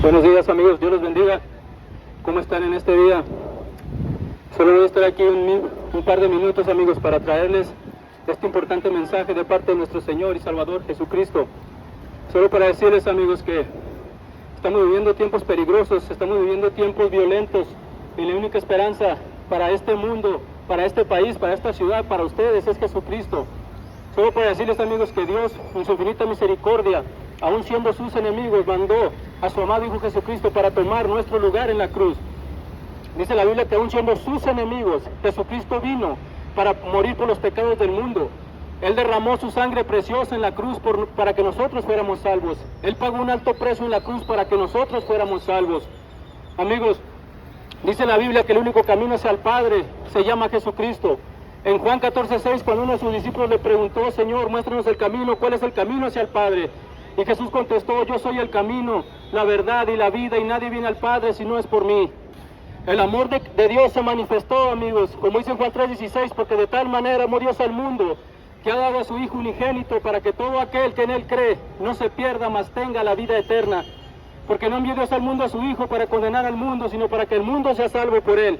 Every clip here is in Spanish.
Buenos días, amigos, Dios los bendiga. ¿Cómo están en este día? Solo voy a estar aquí un par de minutos, amigos, para traerles este importante mensaje de parte de nuestro Señor y Salvador Jesucristo. Solo para decirles, amigos, que estamos viviendo tiempos peligrosos, estamos viviendo tiempos violentos, y la única esperanza para este mundo, para este país, para esta ciudad, para ustedes es Jesucristo. Solo para decirles, amigos, que Dios, en su infinita misericordia, aún siendo sus enemigos, mandó a su amado Hijo Jesucristo para tomar nuestro lugar en la cruz. Dice la Biblia que aún siendo sus enemigos, Jesucristo vino para morir por los pecados del mundo. Él derramó su sangre preciosa en la cruz para que nosotros fuéramos salvos. Él pagó un alto precio en la cruz para que nosotros fuéramos salvos. Amigos, dice la Biblia que el único camino hacia el Padre se llama Jesucristo. En Juan 14:6, cuando uno de sus discípulos le preguntó: Señor, muéstranos el camino, ¿cuál es el camino hacia el Padre? Y Jesús contestó: yo soy el camino, la verdad y la vida, y nadie viene al Padre si no es por mí. El amor de Dios se manifestó, amigos, como dice en Juan 3:16, porque de tal manera amó Dios al mundo, que ha dado a su Hijo unigénito, para que todo aquel que en Él cree no se pierda, mas tenga la vida eterna. Porque no envió Dios al mundo a su Hijo para condenar al mundo, sino para que el mundo sea salvo por Él.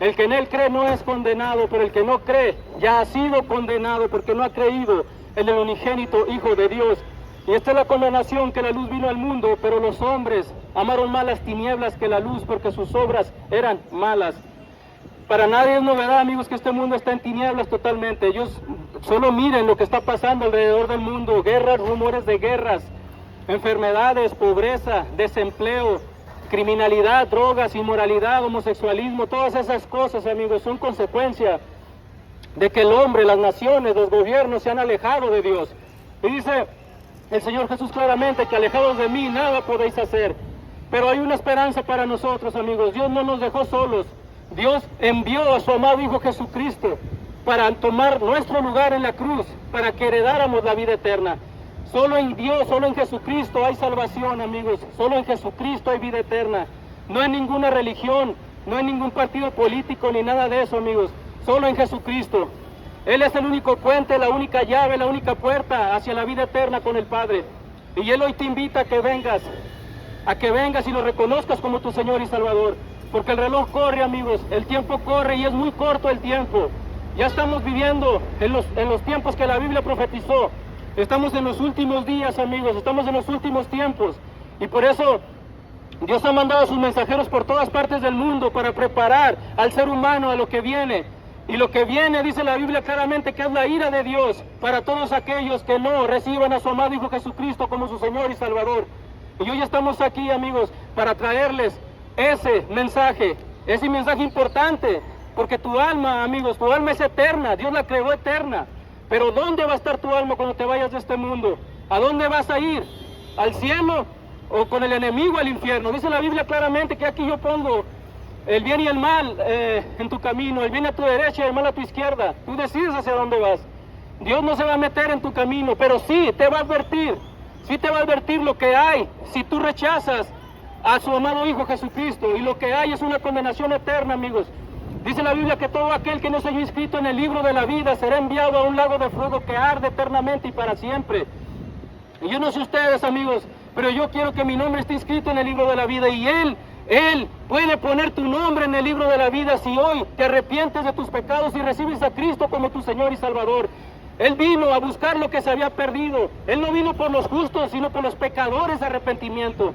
El que en Él cree no es condenado, pero el que no cree ya ha sido condenado, porque no ha creído en el unigénito Hijo de Dios. Y esta es la condenación, que la luz vino al mundo, pero los hombres amaron más las tinieblas que la luz, porque sus obras eran malas. Para nadie es novedad, amigos, que este mundo está en tinieblas totalmente. Ellos solo miren lo que está pasando alrededor del mundo: guerras, rumores de guerras, enfermedades, pobreza, desempleo, criminalidad, drogas, inmoralidad, homosexualismo. Todas esas cosas, amigos, son consecuencia de que el hombre, las naciones, los gobiernos se han alejado de Dios. Y dice el Señor Jesús claramente que alejados de mí nada podéis hacer. Pero hay una esperanza para nosotros, amigos. Dios no nos dejó solos. Dios envió a su amado Hijo Jesucristo para tomar nuestro lugar en la cruz, para que heredáramos la vida eterna. Solo en Dios, solo en Jesucristo hay salvación, amigos. Solo en Jesucristo hay vida eterna. No en ninguna religión, no en ningún partido político, ni nada de eso, amigos. Solo en Jesucristo. Él es el único puente, la única llave, la única puerta hacia la vida eterna con el Padre. Y Él hoy te invita a que vengas y lo reconozcas como tu Señor y Salvador. Porque el reloj corre, amigos, el tiempo corre y es muy corto el tiempo. Ya estamos viviendo en los tiempos que la Biblia profetizó. Estamos en los últimos días, amigos, estamos en los últimos tiempos. Y por eso Dios ha mandado a sus mensajeros por todas partes del mundo para preparar al ser humano a lo que viene. Y lo que viene, dice la Biblia claramente, que es la ira de Dios para todos aquellos que no reciban a su amado Hijo Jesucristo como su Señor y Salvador. Y hoy estamos aquí, amigos, para traerles ese mensaje importante, porque tu alma, amigos, tu alma es eterna. Dios la creó eterna. Pero ¿dónde va a estar tu alma cuando te vayas de este mundo? ¿A dónde vas a ir? ¿Al cielo o con el enemigo al infierno? Dice la Biblia claramente que aquí yo pongo el bien y el mal en tu camino, el bien a tu derecha y el mal a tu izquierda. Tú decides hacia dónde vas. Dios no se va a meter en tu camino, pero sí te va a advertir lo que hay si tú rechazas a su amado Hijo Jesucristo. Y lo que hay es una condenación eterna, amigos. Dice la Biblia que todo aquel que no se haya inscrito en el libro de la vida será enviado a un lago de fuego que arde eternamente y para siempre. Y yo no sé ustedes, amigos, pero yo quiero que mi nombre esté inscrito en el libro de la vida. Y Él puede poner tu nombre en el libro de la vida si hoy te arrepientes de tus pecados y recibes a Cristo como tu Señor y Salvador. Él vino a buscar lo que se había perdido. Él no vino por los justos, sino por los pecadores de arrepentimiento.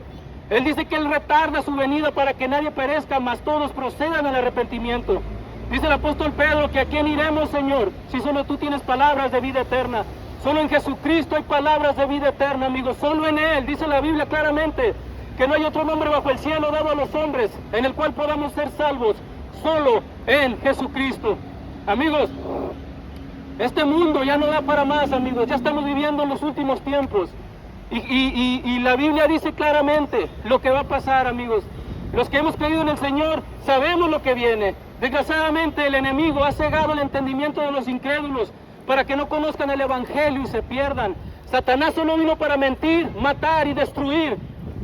Él dice que Él retarda su venida para que nadie perezca, mas todos procedan al arrepentimiento. Dice el apóstol Pedro que a quién iremos, Señor, si solo tú tienes palabras de vida eterna. Solo en Jesucristo hay palabras de vida eterna, amigos. Solo en Él, dice la Biblia claramente, que no hay otro nombre bajo el cielo dado a los hombres en el cual podamos ser salvos. Solo en Jesucristo. Amigos, este mundo ya no da para más, amigos. Ya estamos viviendo los últimos tiempos. Y la Biblia dice claramente lo que va a pasar, amigos. Los que hemos creído en el Señor sabemos lo que viene. Desgraciadamente el enemigo ha cegado el entendimiento de los incrédulos para que no conozcan el Evangelio y se pierdan. Satanás solo vino para mentir, matar y destruir.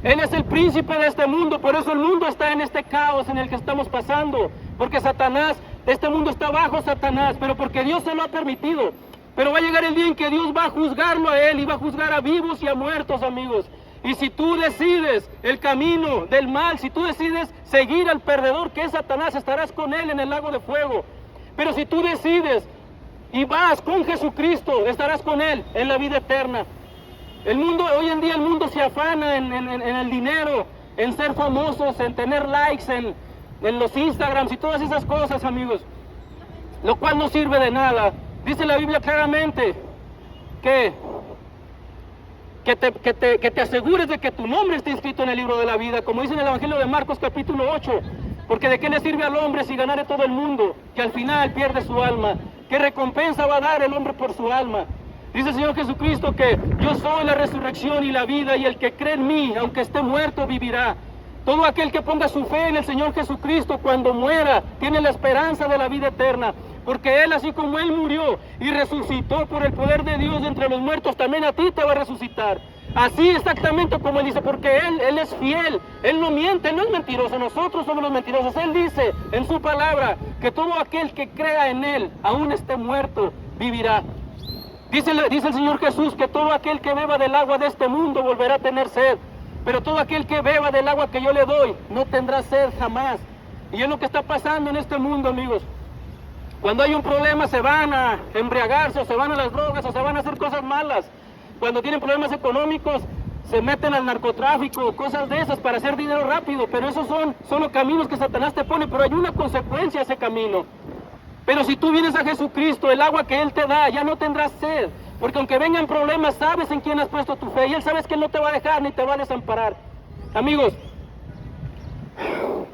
Él es el príncipe de este mundo, por eso el mundo está en este caos en el que estamos pasando. Porque Satanás, este mundo está bajo Satanás, pero porque Dios se lo ha permitido. Pero va a llegar el día en que Dios va a juzgarlo a él y va a juzgar a vivos y a muertos, amigos. Y si tú decides el camino del mal, si tú decides seguir al perdedor que es Satanás, estarás con él en el lago de fuego. Pero si tú decides y vas con Jesucristo, estarás con él en la vida eterna. El mundo, hoy en día el mundo se afana en el dinero, en ser famosos, en tener likes, en los Instagrams y todas esas cosas, amigos, lo cual no sirve de nada. Dice la Biblia claramente que te asegures de que tu nombre esté inscrito en el libro de la vida, como dice en el Evangelio de Marcos capítulo 8, porque de qué le sirve al hombre si ganare todo el mundo, que al final pierde su alma. ¿Qué recompensa va a dar el hombre por su alma? Dice el Señor Jesucristo que yo soy la resurrección y la vida, y el que cree en mí, aunque esté muerto, vivirá. Todo aquel que ponga su fe en el Señor Jesucristo cuando muera, tiene la esperanza de la vida eterna. Porque Él, así como Él murió y resucitó por el poder de Dios de entre los muertos, también a ti te va a resucitar. Así exactamente como Él dice, porque Él es fiel, Él no miente, Él no es mentiroso, nosotros somos los mentirosos. Él dice en su palabra que todo aquel que crea en Él, aún esté muerto, vivirá. Dice el Señor Jesús que todo aquel que beba del agua de este mundo volverá a tener sed, pero todo aquel que beba del agua que yo le doy no tendrá sed jamás. Y es lo que está pasando en este mundo, amigos. Cuando hay un problema se van a embriagarse, o se van a las drogas, o se van a hacer cosas malas. Cuando tienen problemas económicos se meten al narcotráfico, cosas de esas para hacer dinero rápido. Pero esos son los caminos que Satanás te pone, pero hay una consecuencia a ese camino. Pero si tú vienes a Jesucristo, el agua que Él te da, ya no tendrás sed. Porque aunque vengan problemas, sabes en quién has puesto tu fe, y Él sabes que Él no te va a dejar ni te va a desamparar. Amigos,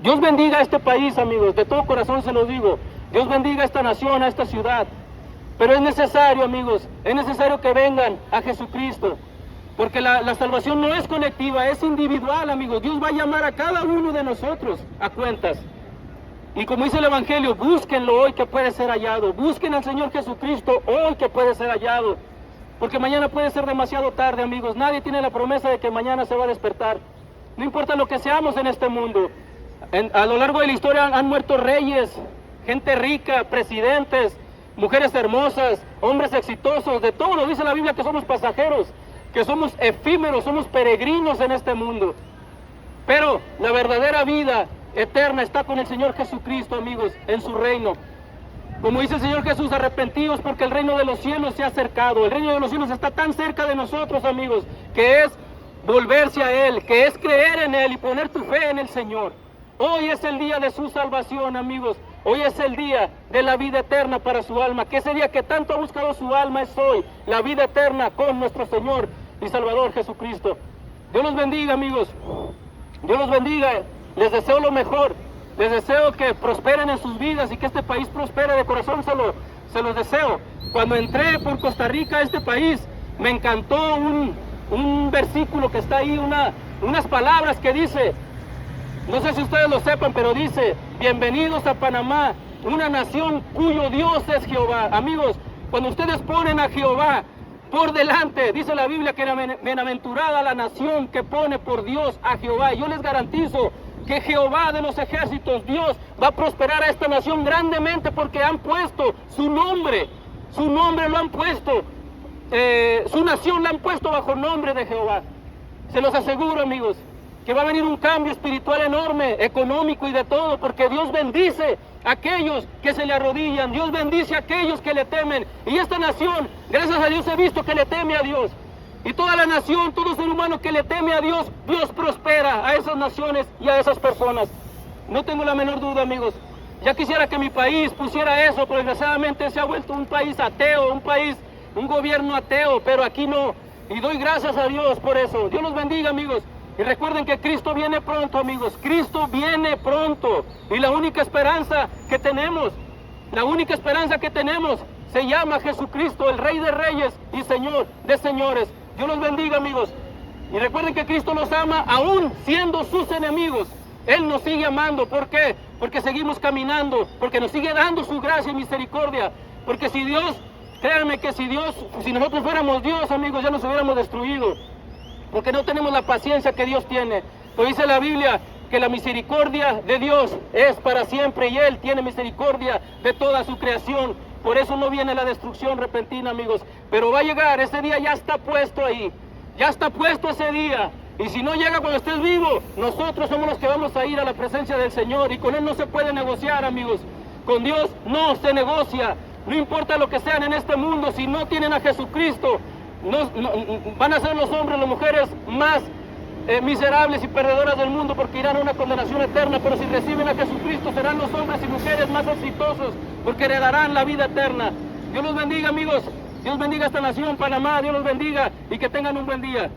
Dios bendiga a este país, amigos, de todo corazón se los digo. Dios bendiga a esta nación, a esta ciudad. Pero es necesario, amigos, es necesario que vengan a Jesucristo. Porque la salvación no es colectiva, es individual, amigos. Dios va a llamar a cada uno de nosotros a cuentas. Y como dice el Evangelio, búsquenlo hoy que puede ser hallado. Busquen al Señor Jesucristo hoy que puede ser hallado. Porque mañana puede ser demasiado tarde, amigos. Nadie tiene la promesa de que mañana se va a despertar. No importa lo que seamos en este mundo. A lo largo de la historia han muerto reyes, gente rica, presidentes, mujeres hermosas, hombres exitosos, de todo. Dice la Biblia que somos pasajeros, que somos efímeros, somos peregrinos en este mundo. Pero la verdadera vida eterna está con el Señor Jesucristo, amigos, en su reino. Como dice el Señor Jesús, arrepentidos porque el reino de los cielos se ha acercado. El reino de los cielos está tan cerca de nosotros, amigos, que es volverse a Él, que es creer en Él y poner tu fe en el Señor. Hoy es el día de su salvación, amigos. Hoy es el día de la vida eterna para su alma. Que ese día que tanto ha buscado su alma es hoy, la vida eterna con nuestro Señor y Salvador Jesucristo. Dios los bendiga, amigos. Dios los bendiga. Les deseo lo mejor. Les deseo que prosperen en sus vidas y que este país prospere. De corazón se los deseo. Cuando entré por Costa Rica a este país, me encantó un versículo que está ahí, unas palabras que dice, no sé si ustedes lo sepan, pero dice, bienvenidos a Panamá, una nación cuyo Dios es Jehová. Amigos, cuando ustedes ponen a Jehová por delante, dice la Biblia que bienaventurada la nación que pone por Dios a Jehová. Yo les garantizo que Jehová de los ejércitos, Dios, va a prosperar a esta nación grandemente porque han puesto su nombre lo han puesto, su nación la han puesto bajo el nombre de Jehová. Se los aseguro, amigos, que va a venir un cambio espiritual enorme, económico y de todo, porque Dios bendice a aquellos que se le arrodillan, Dios bendice a aquellos que le temen. Y esta nación, gracias a Dios he visto que le teme a Dios. Y toda la nación, todo ser humano que le teme a Dios, Dios prospera a esas naciones y a esas personas. No tengo la menor duda, amigos. Ya quisiera que mi país pusiera eso, pero desgraciadamente se ha vuelto un país ateo, un gobierno ateo, pero aquí no. Y doy gracias a Dios por eso. Dios los bendiga, amigos. Y recuerden que Cristo viene pronto, amigos. Cristo viene pronto. Y la única esperanza que tenemos se llama Jesucristo, el Rey de Reyes y Señor de Señores. Dios los bendiga, amigos. Y recuerden que Cristo nos ama aún siendo sus enemigos. Él nos sigue amando. ¿Por qué? Porque seguimos caminando, porque nos sigue dando su gracia y misericordia. Porque si Dios, créanme que si nosotros fuéramos Dios, amigos, ya nos hubiéramos destruido. Porque no tenemos la paciencia que Dios tiene. Pues dice la Biblia que la misericordia de Dios es para siempre y Él tiene misericordia de toda su creación. Por eso no viene la destrucción repentina, amigos. Pero va a llegar, ese día ya está puesto ahí. Ya está puesto ese día. Y si no llega cuando estés vivo, nosotros somos los que vamos a ir a la presencia del Señor, y con Él no se puede negociar, amigos. Con Dios no se negocia. No importa lo que sean en este mundo, si no tienen a Jesucristo, van a ser los hombres, las mujeres más miserables y perdedoras del mundo, porque irán a una condenación eterna. Pero si reciben a Jesucristo, serán los hombres y mujeres más exitosos, porque heredarán la vida eterna. Dios los bendiga, amigos. Dios bendiga esta nación, Panamá. Dios los bendiga y que tengan un buen día.